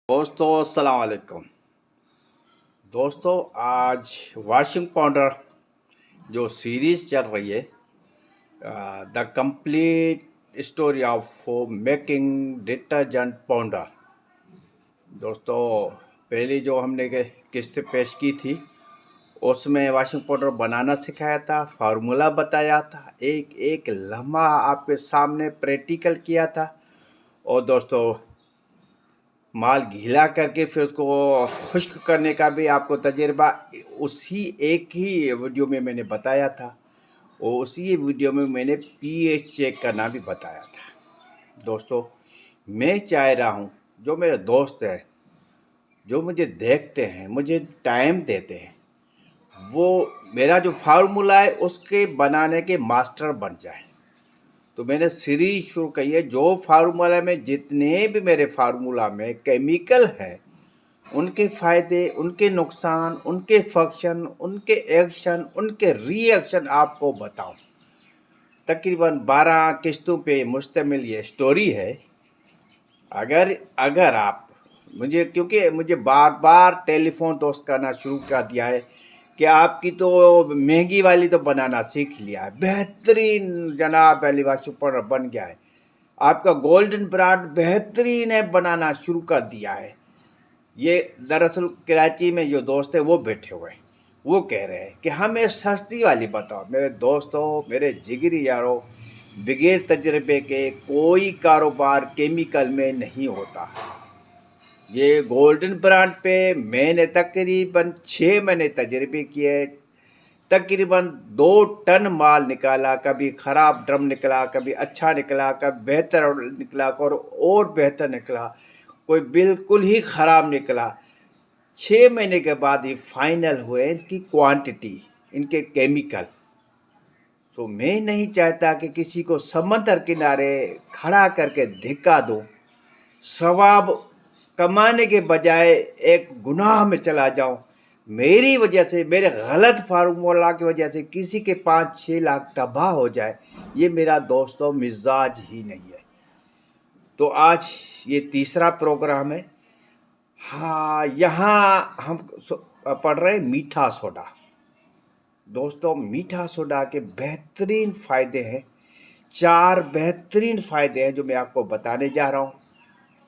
दोस्तों अस्सलाम वालेकुम। दोस्तों आज वॉशिंग पाउडर जो सीरीज़ चल रही है, the complete story of making detergent powder. दोस्तों पहली जो हमने किस्त पेश की थी उसमें वॉशिंग पाउडर बनाना सिखाया था, फार्मूला बताया था, एक एक लम्हा आपके सामने प्रैक्टिकल किया था। और दोस्तों माल गीला करके फिर उसको खुश्क करने का भी आपको तजुर्बा उसी एक ही वीडियो में मैंने बताया था, और उसी वीडियो में मैंने पीएच चेक करना भी बताया था। दोस्तों मैं चाह रहा हूँ जो मेरे दोस्त हैं, जो मुझे देखते हैं, मुझे टाइम देते हैं, वो मेरा जो फार्मूला है उसके बनाने के मास्टर बन जाए। तो मैंने सीरीज शुरू की है। जो फार्मूला में जितने भी मेरे फार्मूला में केमिकल है, उनके फ़ायदे, उनके नुकसान, उनके फंक्शन, उनके एक्शन, उनके रिएक्शन आपको बताऊं। तकरीबन 12 किस्तों पे मुश्तमिल ये स्टोरी है। अगर अगर आप मुझे, क्योंकि मुझे बार बार टेलीफोन दोस्त करना शुरू कर दिया है कि आपकी तो महंगी वाली तो बनाना सीख लिया है, बेहतरीन जनाब अलीवा सुपर बन गया है, आपका गोल्डन ब्रांड बेहतरीन है बनाना शुरू कर दिया है। ये दरअसल कराची में जो दोस्त है वो बैठे हुए हैं, वो कह रहे हैं कि हमें सस्ती वाली बताओ। मेरे दोस्तों, मेरे जिगरी यारों, बगैर तजर्बे के कोई कारोबार केमिकल में नहीं होता। ये गोल्डन ब्रांड पे मैंने तकरीबन 6 महीने तजर्बे किए, तकरीबन 2 टन माल निकाला। कभी ख़राब ड्रम निकला, कभी अच्छा निकला, कभी बेहतर निकला और बेहतर निकला, कोई बिल्कुल ही ख़राब निकला। 6 महीने के बाद ये फाइनल हुए इनकी क्वांटिटी, इनके केमिकल। तो मैं नहीं चाहता कि किसी को समंदर किनारे खड़ा करके धिक्का दूं, सवाब कमाने के बजाय एक गुनाह में चला जाऊं। मेरी वजह से, मेरे गलत फार्मूला की वजह से किसी के 5-6 लाख तबाह हो जाए, ये मेरा दोस्तों मिजाज ही नहीं है। तो आज ये तीसरा प्रोग्राम है। हाँ, यहाँ हम पढ़ रहे हैं मीठा सोडा। दोस्तों मीठा सोडा के बेहतरीन फ़ायदे हैं, 4 बेहतरीन फ़ायदे हैं जो मैं आपको बताने जा रहा हूँ।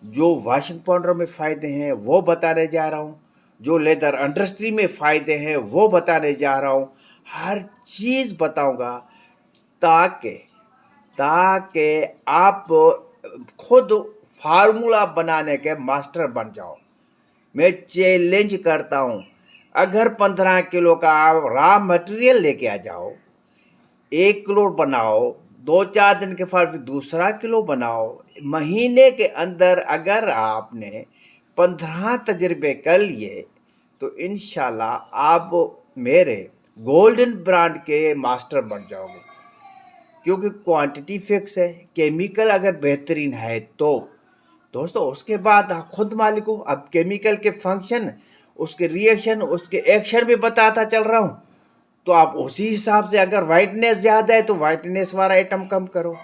जो वॉशिंग पाउडर में फ़ायदे हैं वो बताने जा रहा हूँ, जो लेदर इंडस्ट्री में फ़ायदे हैं वो बताने जा रहा हूँ। हर चीज़ बताऊँगा ताकि ताकि आप खुद फार्मूला बनाने के मास्टर बन जाओ। मैं चैलेंज करता हूँ, अगर 15 किलो का आप रॉ मटेरियल लेके आ जाओ, 1 किलो बनाओ, 2-4 दिन के बाद दूसरा किलो बनाओ, महीने के अंदर अगर आपने 15 तजर्बे कर लिए तो इंशाल्लाह आप मेरे गोल्डन ब्रांड के मास्टर बन जाओगे। क्योंकि क्वांटिटी फिक्स है, केमिकल अगर बेहतरीन है तो दोस्तों उसके बाद आप खुद मालिक हो। अब केमिकल के फंक्शन, उसके रिएक्शन, उसके एक्शन भी बताता चल रहा हूँ। तो आप उसी हिसाब से, अगर वाइटनेस ज़्यादा है तो वाइटनेस वाला आइटम कम करो।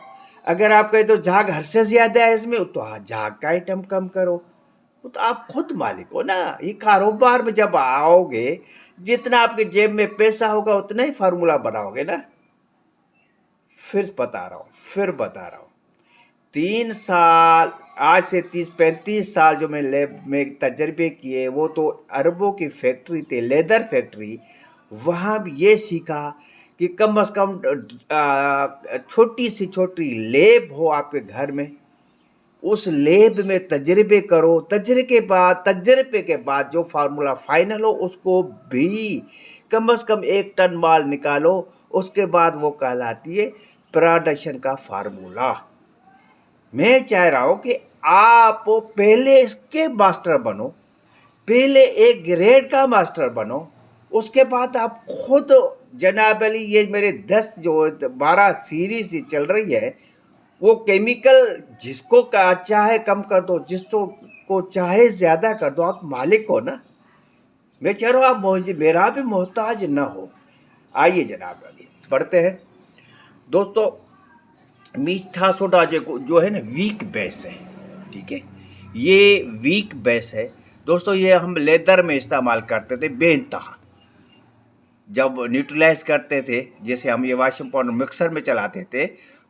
अगर आप कहें तो झाग हर से ज़्यादा है इसमें, तो हाँ झाग का आइटम कम करो। तो आप खुद मालिक हो ना। ये कारोबार में जब आओगे, जितना आपके जेब में पैसा होगा उतना ही फार्मूला बनाओगे ना। फिर बता रहा हूँ 3 साल, आज से 30-35 साल जो मैं लैब में तजर्बे किए, वो तो अरबों की फैक्ट्री थी, लेदर फैक्ट्री। वहाँ भी ये सीखा कि कम से कम छोटी से छोटी लेब हो आपके घर में, उस लेब में तजर्बे करो। तजर्बे के बाद जो फार्मूला फाइनल हो उसको भी कम से कम 1 टन माल निकालो। उसके बाद वो कहलाती है प्रोडक्शन का फार्मूला। मैं चाह रहा हूँ कि आप पहले इसके मास्टर बनो, पहले एक ग्रेड का मास्टर बनो, उसके बाद आप खुद जनाब अली, ये मेरे 10 जो 12 सीरीज चल रही है, वो केमिकल जिसको चाहे कम कर दो, जिसको को चाहे ज़्यादा कर दो, आप मालिक हो ना। मैं चाह रहा हूँ आप मेरा भी मोहताज ना हो। आइए जनाब अली बढ़ते हैं। दोस्तों मीठा सोडा जो है ना वीक बेस है, ठीक है। ये वीक बेस है दोस्तों। ये हम लेदर में इस्तेमाल करते थे बेइंतहा, जब न्यूट्रलाइज करते थे। जैसे हम ये वॉशिंग पाउडर मिक्सर में चलाते थे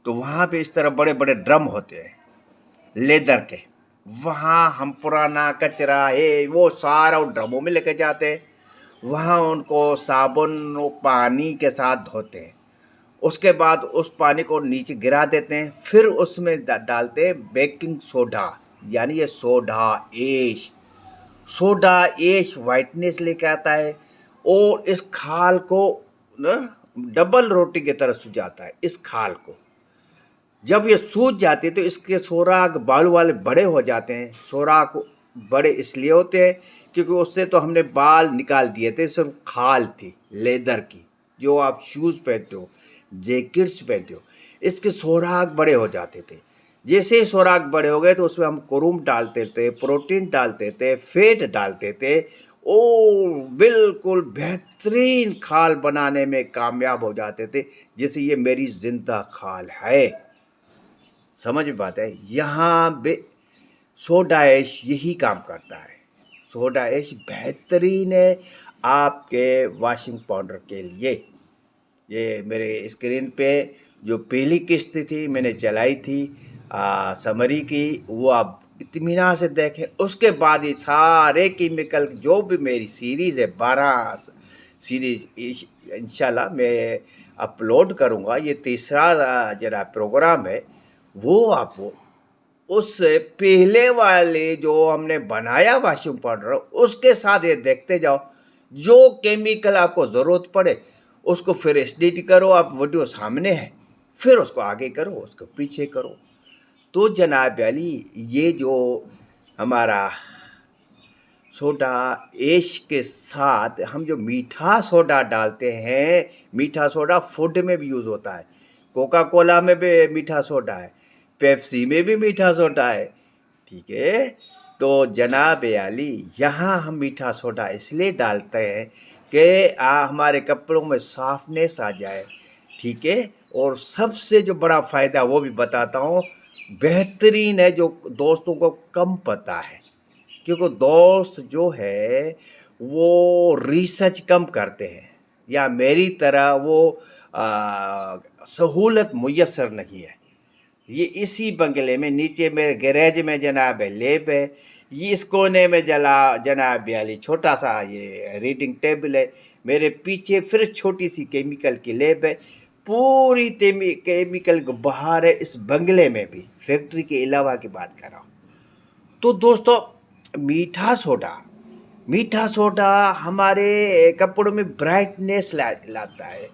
तो वहाँ पे इस तरह बड़े बड़े ड्रम होते हैं लेदर के, वहाँ हम पुराना कचरा है वो सारा उन ड्रमों में लेके जाते हैं। वहाँ उनको साबुन और पानी के साथ धोते हैं। उसके बाद उस पानी को नीचे गिरा देते हैं, फिर उसमें डालते हैं बेकिंग सोडा, यानी ये soda ash. Soda ash whiteness लेके आता है और इस खाल को ना डबल रोटी की तरह सुझाता है। इस खाल को जब ये सूज जाती है तो इसके सोराख बालू वाले बड़े हो जाते हैं। सोराख बड़े इसलिए होते हैं क्योंकि उससे तो हमने बाल निकाल दिए थे, सिर्फ खाल थी लेदर की। जो आप शूज़ पहनते हो, जैकेट्स पहनते हो, इसके सोराख बड़े हो जाते थे। जैसे ही सोराख बड़े हो गए तो उसमें हम क्रोम डालते थे, प्रोटीन डालते थे, फैट डालते थे और बिल्कुल बेहतरीन खाल बनाने में कामयाब हो जाते थे। जैसे ये मेरी जिंदा खाल है, समझ में बात है। यहाँ बे सोडा ऐश यही काम करता है। सोडा ऐश बेहतरीन है आपके वॉशिंग पाउडर के लिए। ये मेरे स्क्रीन पे जो पहली किस्त थी मैंने चलाई थी समरी की, वो आप इत्मीनान से देखें। उसके बाद ये सारे केमिकल जो भी मेरी सीरीज़ है 12 सीरीज़ इंशाल्लाह मैं अपलोड करूँगा। ये तीसरा जरा प्रोग्राम है, वो आपको उससे पहले वाले जो हमने बनाया वॉशिंग पाउडर उसके साथ ये देखते जाओ। जो केमिकल आपको ज़रूरत पड़े उसको फिर एडिट करो। आप वीडियो सामने है, फिर उसको आगे करो, उसको पीछे करो। तो जनाब अली ये जो हमारा सोडा ऐश के साथ हम जो मीठा सोडा डालते हैं, मीठा सोडा फूड में भी यूज़ होता है। कोका कोला में भी मीठा सोडा है, पेप्सी में भी मीठा सोडा है, ठीक है। तो जनाब अली यहाँ हम मीठा सोडा इसलिए डालते हैं कि हमारे कपड़ों में सॉफ्टनेस आ जाए, ठीक है। और सबसे जो बड़ा फ़ायदा वो भी बताता हूँ, बेहतरीन है, जो दोस्तों को कम पता है। क्योंकि दोस्त जो है वो रिसर्च कम करते हैं, या मेरी तरह वो सहूलत मुयसर नहीं है। ये इसी बंगले में नीचे मेरे गैरेज में जनाब लैब है, ये इस कोने में जनाब वाली छोटा सा ये रीडिंग टेबल है, मेरे पीछे फिर छोटी सी केमिकल की लैब है। पूरी केमिकल बहार है इस बंगले में भी, फैक्ट्री के अलावा की बात कर रहा हूँ। तो दोस्तों मीठा सोडा हमारे कपड़ों में ब्राइटनेस लाता है,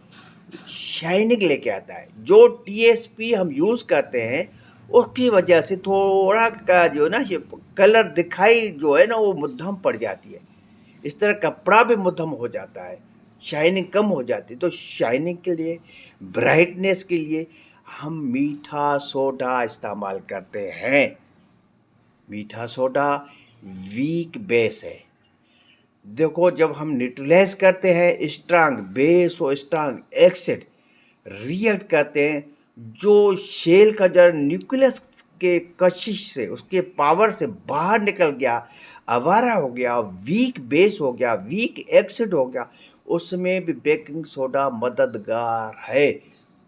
शाइनिंग लेके आता है। जो टीएसपी हम यूज़ करते हैं उसकी वजह से थोड़ा का जो ना कलर दिखाई जो है ना वो मध्यम पड़ जाती है। इस तरह कपड़ा भी मध्यम हो जाता है, शाइनिंग कम हो जाती है। तो शाइनिंग के लिए, ब्राइटनेस के लिए हम मीठा सोडा इस्तेमाल करते हैं। मीठा सोडा वीक बेस है। देखो जब हम न्यूट्रलाइज करते हैं, स्ट्रांग बेस और स्ट्रांग एसिड रिएक्ट करते हैं, जो शेल का जड़ न्यूक्लियस के कशिश से, उसके पावर से बाहर निकल गया, आवारा हो गया, वीक बेस हो गया, वीक एसिड हो गया, उसमें भी बेकिंग सोडा मददगार है।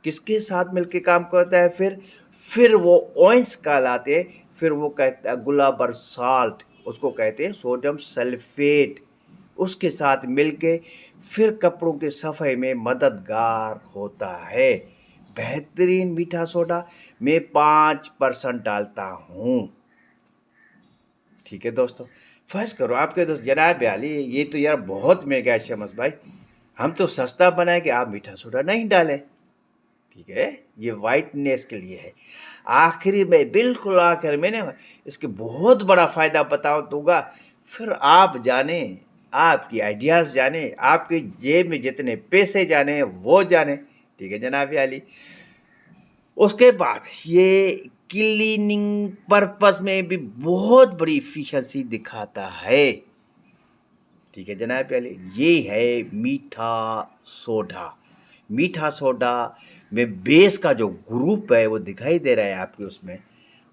किसके साथ मिलके काम करता है? फिर वो ऑइंस कहलाते हैं। फिर वो कहता है गुलाबर साल्ट, उसको कहते हैं सोडियम सल्फेट, उसके साथ मिलके फिर कपड़ों के सफ़ाई में मददगार होता है। बेहतरीन मीठा सोडा मैं 5% डालता हूँ, ठीक है दोस्तों। फर्ज करो आपके दोस्त जनाब आली ये तो यार बहुत महंगा है शमस भाई, हम तो सस्ता बनाए कि आप मीठा सोडा नहीं डालें, ठीक है। ये वाइटनेस के लिए है। आखिरी में, बिल्कुल आखिर में ना इसके बहुत बड़ा फ़ायदा बता दूंगा, फिर आप जाने, आपकी आइडियाज़ जाने, आपके जेब में जितने पैसे जाने वो जाने, ठीक है जनाब आली। उसके बाद ये क्लीनिंग पर्पस में भी बहुत बड़ी इफिशिएंसी दिखाता है, ठीक है जनाब आली। ये है मीठा सोडा। मीठा सोडा में बेस का जो ग्रुप है वो दिखाई दे रहा है आपके उसमें,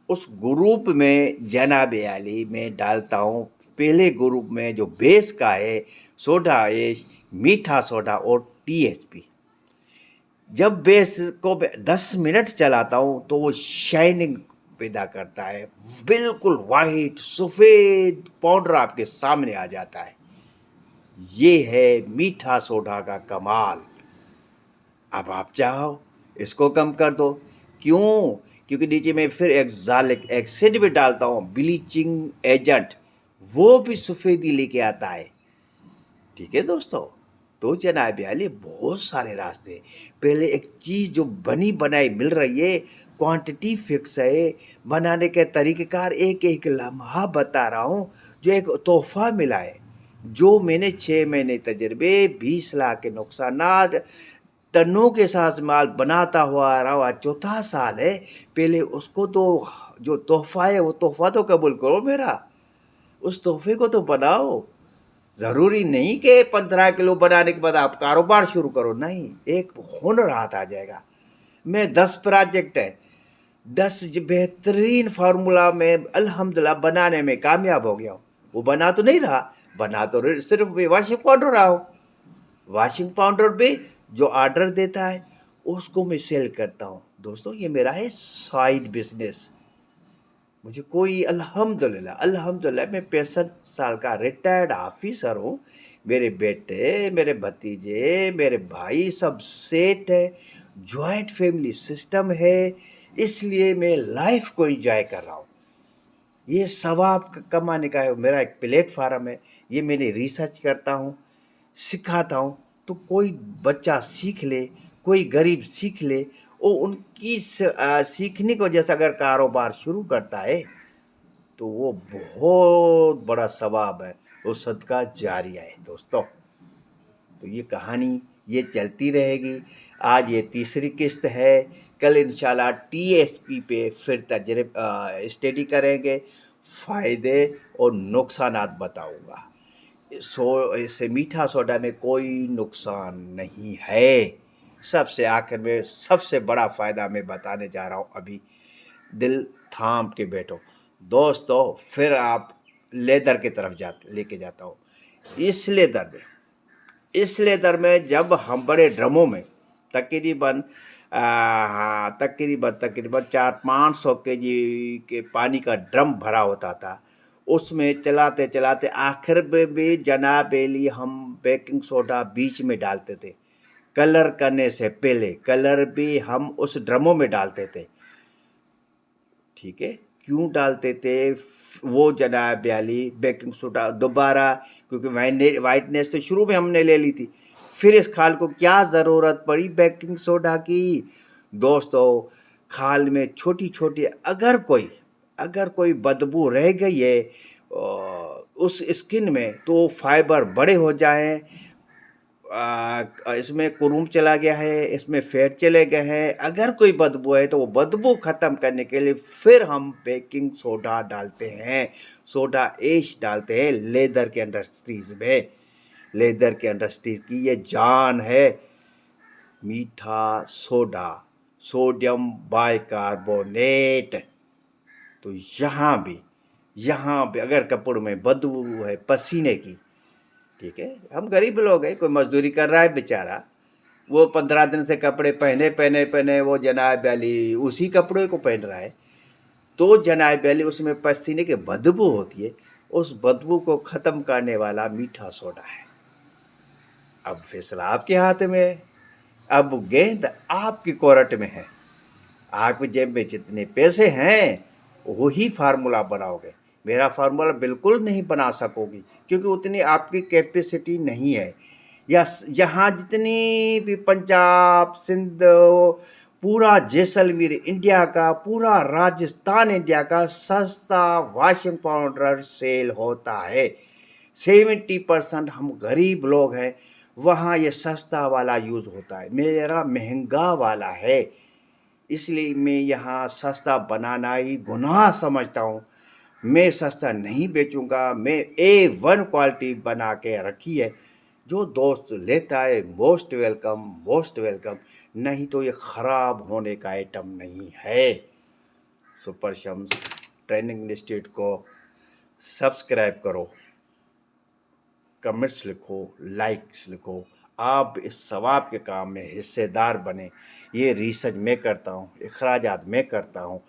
उस ग्रुप में जनाब आली मैं डालता हूँ। पहले ग्रुप में जो बेस का है सोडा है, मीठा सोडा और टीएसपी। जब बेस को 10 मिनट चलाता हूँ तो वो शाइनिंग पैदा करता है, बिल्कुल वाइट सफ़ेद पाउडर आपके सामने आ जाता है। ये है मीठा सोडा का कमाल। अब आप चाहो इसको कम कर दो, क्यों? क्योंकि नीचे में फिर एक्सालिक एसिड भी डालता हूँ, ब्लीचिंग एजेंट, वो भी सफ़ेदी लेके आता है। ठीक है दोस्तों, तो जनाब आली बहुत सारे रास्ते हैं। पहले एक चीज़ जो बनी बनाई मिल रही है, क्वांटिटी फिक्स है, बनाने के तरीक़ेकार एक एक लम्हा बता रहा हूँ, जो एक तोहफ़ा मिला है, जो मैंने 6 महीने तजर्बे, 20 लाख के नुकसानात, टनों के साथ माल बनाता हुआ आ रहा हूँ, आज चौथा साल है। पहले उसको तो जो तोहफ़ा है वो तोहफ़ा तो कबूल करो मेरा, उस तोहफ़े को तो बनाओ। ज़रूरी नहीं कि 15 किलो बनाने के बाद आप कारोबार शुरू करो, नहीं, एक हुनर हाथ आ जाएगा। मैं 10 प्रोजेक्ट है, 10 बेहतरीन फार्मूला में अल्हम्दुलिल्लाह बनाने में कामयाब हो गया हूँ। वो बना तो नहीं रहा, बना तो सिर्फ वॉशिंग पाउडर रहा हूँ। वॉशिंग पाउडर भी जो ऑर्डर देता है उसको मैं सेल करता हूँ। दोस्तों ये मेरा है साइड बिजनेस। मुझे कोई अल्हम्दुलिल्लाह मैं 65 साल का रिटायर्ड ऑफिसर हूँ। मेरे बेटे, मेरे भतीजे, मेरे भाई सब सेट है, जॉइंट फैमिली सिस्टम है, इसलिए मैं लाइफ को एंजॉय कर रहा हूँ। ये सवाब कमाने का है, मेरा एक प्लेटफार्म है। ये मैंने रिसर्च करता हूँ, सिखाता हूँ, तो कोई बच्चा सीख ले, कोई गरीब सीख ले, वो उनकी सीखने की वजह से अगर कारोबार शुरू करता है तो वो बहुत बड़ा सवाब है, वो सदका जारिया है दोस्तों। तो ये कहानी ये चलती रहेगी। आज ये तीसरी किस्त है, कल इंशाल्लाह टीएसपी पे फिर स्टडी करेंगे, फ़ायदे और नुकसानात बताऊंगा। इससे मीठा सोडा में कोई नुकसान नहीं है। सबसे आखिर में सबसे बड़ा फ़ायदा मैं बताने जा रहा हूँ अभी, दिल थाम के बैठो दोस्तों। फिर आप लेदर की तरफ लेके जाता हूँ। इस लेदर में जब हम बड़े ड्रमों में तकरीबन तकरीबन 400-500 केजी के पानी का ड्रम भरा होता था, उसमें चलाते चलाते आखिर में भी जनाब एली हम बेकिंग सोडा बीच में डालते थे। कलर करने से पहले कलर भी हम उस ड्रमों में डालते थे। ठीक है, क्यों डालते थे वो जनाब आली बेकिंग सोडा दोबारा, क्योंकि वाइटनेस तो शुरू में हमने ले ली थी, फिर इस खाल को क्या ज़रूरत पड़ी बेकिंग सोडा की? दोस्तों खाल में छोटी छोटी अगर कोई बदबू रह गई है उस स्किन में, तो फाइबर बड़े हो जाएं, इसमें कुरुम चला गया है, इसमें फैट चले गए हैं, अगर कोई बदबू है तो वो बदबू ख़त्म करने के लिए फिर हम बेकिंग सोडा डालते हैं, सोडा ऐश डालते हैं। लेदर के इंडस्ट्रीज़ में, लेदर के इंडस्ट्रीज़ की ये जान है, मीठा सोडा, सोडियम बाइकार्बोनेट। तो यहाँ भी अगर कपड़ों में बदबू है पसीने की, ठीक है, हम गरीब लोग हैं, कोई मजदूरी कर रहा है बेचारा, वो 15 दिन से कपड़े पहने वो जनाब अली उसी कपड़े को पहन रहा है, तो जनाब अली उसमें पसीने की बदबू होती है, उस बदबू को ख़त्म करने वाला मीठा सोडा है। अब फैसला आपके हाथ में है, अब गेंद आपकी कोर्ट में है। आपकी जेब में जितने पैसे हैं वही फार्मूला बनाओगे, मेरा फार्मूला बिल्कुल नहीं बना सकोगी, क्योंकि उतनी आपकी कैपेसिटी नहीं है। या यहाँ जितनी भी पंजाब, सिंध, पूरा जैसलमेर इंडिया का, पूरा राजस्थान इंडिया का सस्ता वॉशिंग पाउडर सेल होता है। 70% हम गरीब लोग हैं, वहाँ ये सस्ता वाला यूज़ होता है, मेरा महंगा वाला है। इसलिए मैं यहाँ सस्ता बनाना ही गुनाह समझता हूँ। मैं सस्ता नहीं बेचूंगा, मैं A1 क्वालिटी बना के रखी है। जो दोस्त लेता है मोस्ट वेलकम, नहीं तो ये ख़राब होने का आइटम नहीं है। सुपर शम्स ट्रेनिंग इंस्टीट्यूट को सब्सक्राइब करो, कमेंट्स लिखो, लाइक्स लिखो। आप इस सवाब के काम में हिस्सेदार बने। ये रिसर्च मैं करता हूँ, अखराजात मैं करता हूँ।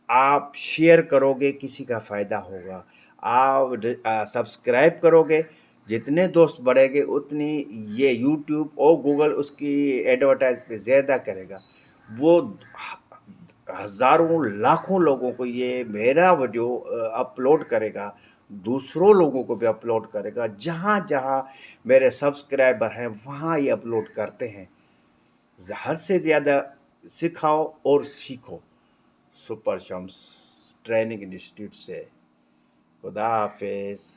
आप शेयर करोगे, किसी का फ़ायदा होगा। आप सब्सक्राइब करोगे, जितने दोस्त बढ़ेंगे उतनी ये यूट्यूब और गूगल उसकी एडवर्टाइज ज़्यादा करेगा। वो हज़ारों लाखों लोगों को ये मेरा वीडियो अपलोड करेगा, दूसरों लोगों को भी अपलोड करेगा। जहाँ जहाँ मेरे सब्सक्राइबर हैं वहाँ ये अपलोड करते हैं। हद से ज़्यादा सिखाओ और सीखो। सुपर शम्स ट्रेनिंग इंस्टीट्यूट से। खुदा हाफिज़।